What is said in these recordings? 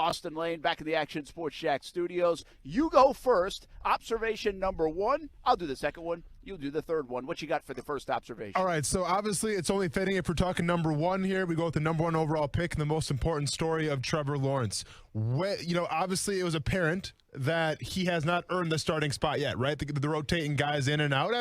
Austin Lane, back in the Action Sports Jack studios. You go first. Observation number one. I'll do the second one. You'll do the third one. What you got for the first observation? All right, so obviously it's only fitting if we're talking number one here. We go with the number one overall pick and the most important story of Trevor Lawrence. Obviously it was apparent that he has not earned the starting spot yet, right? The rotating guys in and out,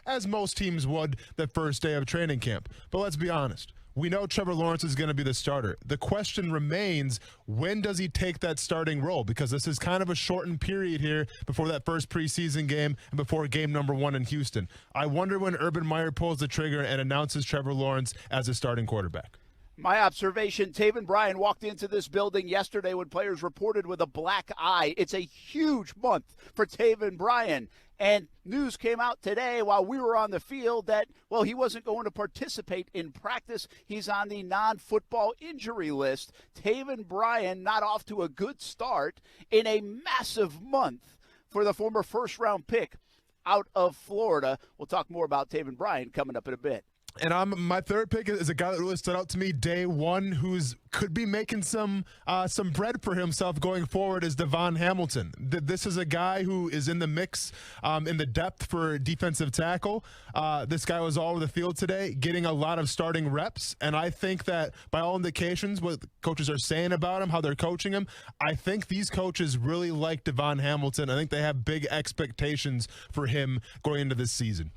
as most teams would the first day of training camp. But let's be honest. We know Trevor Lawrence is going to be the starter. The question remains, when does he take that starting role? Because this is kind of a shortened period here before that first preseason game and before game number one in Houston. I wonder when Urban Meyer pulls the trigger and announces Trevor Lawrence as a starting quarterback. My observation, Taven Bryan walked into this building yesterday when players reported with a black eye. It's a huge month for Taven Bryan. And news came out today while we were on the field that, well, he wasn't going to participate in practice. He's on the non-football injury list. Taven Bryan not off to a good start in a massive month for the former first-round pick out of Florida. We'll talk more about Taven Bryan coming up in a bit. And my third pick is a guy that really stood out to me day one, who's could be making some bread for himself going forward, is Devon Hamilton. This is a guy who is in the mix in the depth for defensive tackle. This guy was all over the field today, getting a lot of starting reps. And I think that by all indications, what coaches are saying about him, how they're coaching him, I think these coaches really like Devon Hamilton. I think they have big expectations for him going into this season.